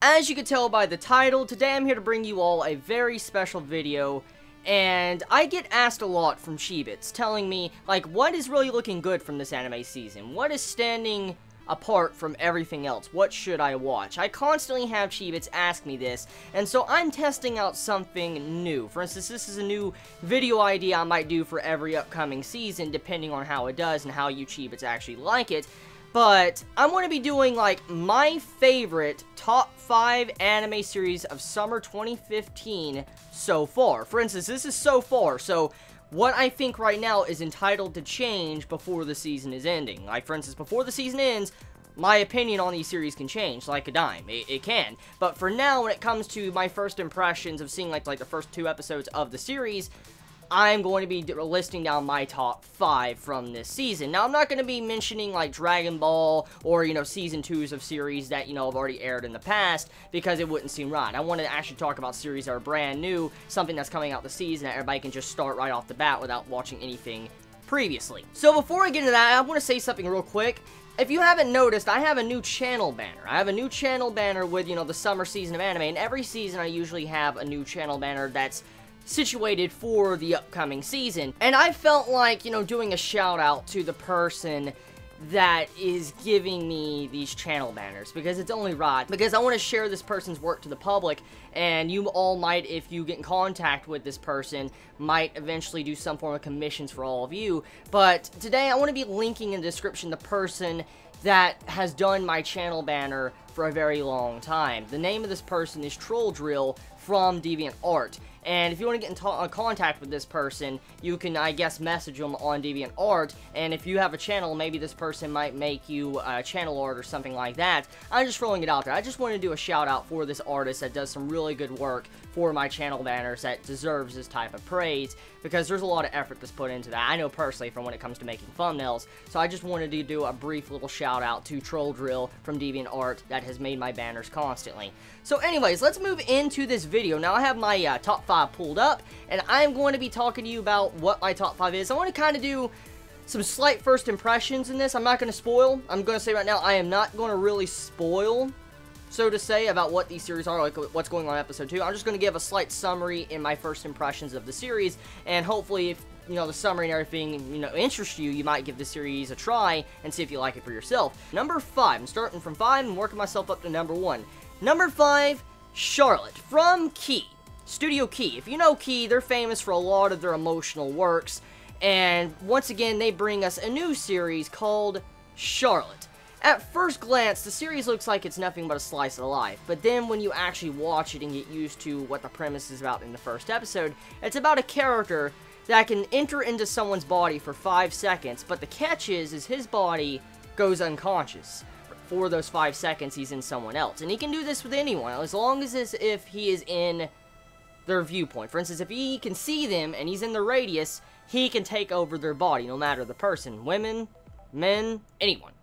As you can tell by the title, today I'm here to bring you all a very special video, and I get asked a lot from Chibits telling me, like, what is really looking good from this anime season? What is standing apart from everything else? What should I watch? I constantly have Chibits ask me this, and so I'm testing out something new. For instance, this is a new video idea I might do for every upcoming season, depending on how it does and how you Chibits actually like it. But I'm going to be doing, like, my favorite top 5 anime series of summer 2015 so far. For instance, this is so far, so what I think right now is entitled to change before the season is ending. Like, for instance, before the season ends, my opinion on these series can change like a dime. It can. But for now, when it comes to my first impressions of seeing, like the first 2 episodes of the series, I'm going to be listing down my top 5 from this season. Now, I'm not going to be mentioning, like, Dragon Ball or, you know, season 2s of series that, you know, have already aired in the past, because it wouldn't seem right. I want to actually talk about series that are brand new, something that's coming out the season that everybody can just start right off the bat without watching anything previously. So, before I get into that, I want to say something real quick. If you haven't noticed, I have a new channel banner. I have a new channel banner with, you know, the summer season of anime, and every season I usually have a new channel banner that's situated for the upcoming season. And I felt like, you know, doing a shout out to the person that is giving me these channel banners, because it's only right, because I want to share this person's work to the public, and you all might, if you get in contact with this person, might eventually do some form of commissions for all of you. But today I want to be linking in the description the person that has done my channel banner for a very long time. The name of this person is Troll Drill from DeviantArt. And if you want to get in contact with this person, you can, I guess, message them on DeviantArt. And if you have a channel, maybe this person might make you a channel art or something like that. I'm just throwing it out there. I just want to do a shout out for this artist that does some really good work for my channel banners that deserves this type of praise, because there's a lot of effort that's put into that. I know personally from when it comes to making thumbnails. So I just wanted to do a brief little shout out to Troll Drill from DeviantArt that has made my banners constantly. So anyways, let's move into this video. Now I have my top 5 pulled up, and I'm going to be talking to you about what my top 5 is. I want to kind of do some slight first impressions in this. I'm not going to spoil. I'm going to say right now, I am not going to really spoil, so to say, about what these series are, like what's going on in episode 2. I'm just going to give a slight summary in my first impressions of the series, and hopefully, if, you know, the summary and everything, you know, interests you, you might give the series a try and see if you like it for yourself. Number 5. I'm starting from 5 and working myself up to number 1. Number 5, Charlotte from Key. Studio Key. If you know Key, they're famous for a lot of their emotional works, and once again, they bring us a new series called Charlotte. At first glance, the series looks like it's nothing but a slice of life, but then when you actually watch it and get used to what the premise is about in the first episode, it's about a character that can enter into someone's body for 5 seconds, but the catch is his body goes unconscious. For those 5 seconds, he's in someone else, and he can do this with anyone, as long as if he is in their viewpoint. For instance, if he can see them and he's in the radius, he can take over their body, no matter the person. Women, men, anyone.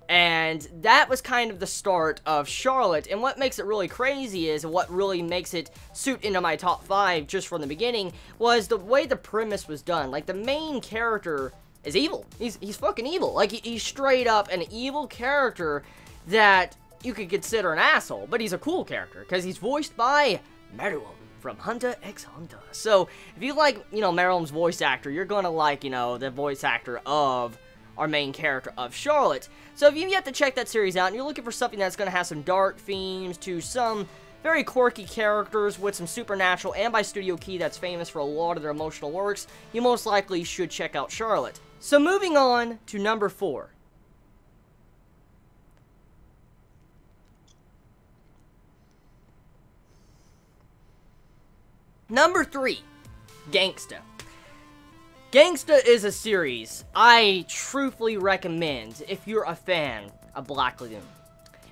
And that was kind of the start of Charlotte, and what makes it really crazy is, what really makes it suit into my top 5 just from the beginning, was the way the premise was done. Like, the main character is evil. He's fucking evil. Like, he's straight up an evil character that you could consider an asshole, but he's a cool character, because he's voiced by Meruem from Hunter x Hunter. So, if you like, you know, Meruem's voice actor, you're gonna like, you know, the voice actor of our main character of Charlotte. So, if you've yet to check that series out, and you're looking for something that's gonna have some dark themes to some very quirky characters with some supernatural, and by Studio Key that's famous for a lot of their emotional works, you most likely should check out Charlotte. So, moving on to number 4. Number 3, Gangsta. Gangsta is a series I truthfully recommend if you're a fan of Black Lagoon.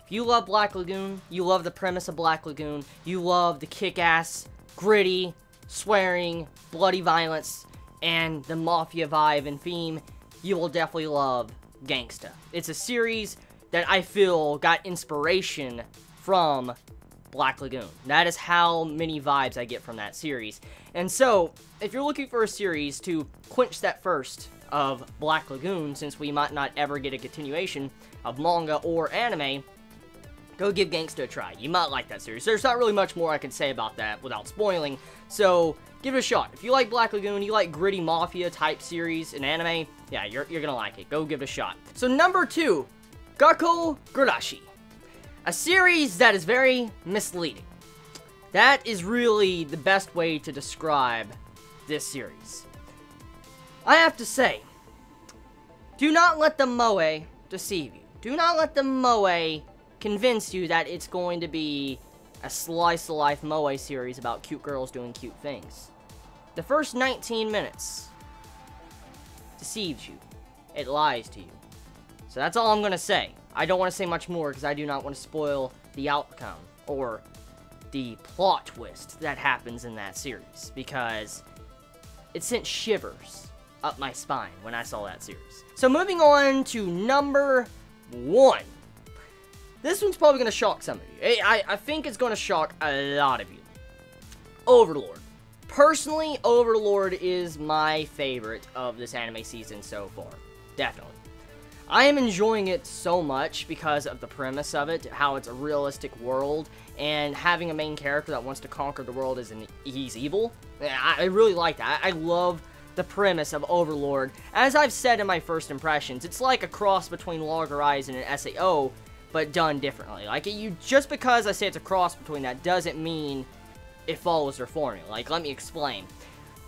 If you love Black Lagoon, you love the premise of Black Lagoon, you love the kick-ass, gritty, swearing, bloody violence, and the mafia vibe and theme, you will definitely love Gangsta. It's a series that I feel got inspiration from Black Lagoon. That is how many vibes I get from that series. And so, if you're looking for a series to quench that thirst of Black Lagoon, since we might not ever get a continuation of manga or anime, go give Gangsta a try. You might like that series. There's not really much more I can say about that without spoiling, so give it a shot. If you like Black Lagoon, you like gritty mafia type series in anime, yeah, you're gonna like it. Go give it a shot. So number 2, Gakkou Gurashi. A series that is very misleading. That is really the best way to describe this series. I have to say, do not let the moe deceive you. Do not let the moe convince you that it's going to be a slice-of-life moe series about cute girls doing cute things. The first 19 minutes deceives you. It lies to you. So that's all I'm going to say. I don't want to say much more because I do not want to spoil the outcome or the plot twist that happens in that series, because it sent shivers up my spine when I saw that series. So moving on to number 1. This one's probably going to shock some of you. I think it's going to shock a lot of you. Overlord. Personally, Overlord is my favorite of this anime season so far. Definitely. I am enjoying it so much because of the premise of it, how it's a realistic world, and having a main character that wants to conquer the world he's evil. I really like that. I love the premise of Overlord. As I've said in my first impressions, it's like a cross between Log Horizon and SAO, but done differently. Like, just because I say it's a cross between that doesn't mean it follows their formula. Like, let me explain.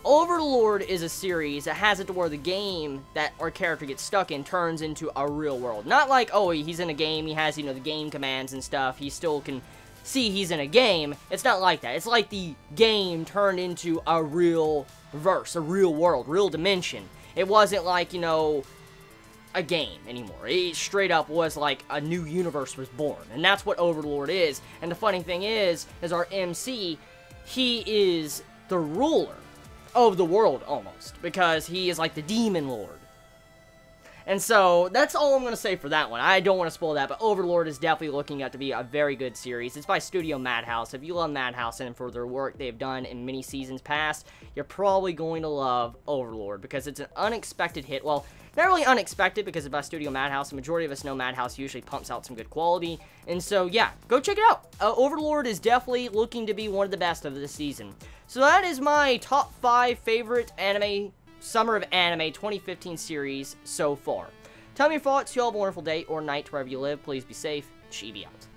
Overlord is a series that has it to where the game that our character gets stuck in turns into a real world. Not like, oh, he's in a game, he has, the game commands and stuff, he still can see he's in a game. It's not like that. It's like the game turned into a real verse, a real world, real dimension. It wasn't like, a game anymore. It straight up was like a new universe was born. And that's what Overlord is. And the funny thing is our MC, he is the ruler of the world, almost, because he is like the demon lord. And so, that's all I'm going to say for that one. I don't want to spoil that, but Overlord is definitely looking out to be a very good series. It's by Studio Madhouse. If you love Madhouse and for their work they've done in many seasons past, you're probably going to love Overlord, because it's an unexpected hit. Well, not really unexpected, because it's by Studio Madhouse. The majority of us know Madhouse usually pumps out some good quality. And so, yeah, go check it out. Overlord is definitely looking to be one of the best of this season. So that is my top 5 favorite Summer of Anime 2015 series so far. Tell me your thoughts. You all have a wonderful day or night wherever you live. Please be safe. Chibi out.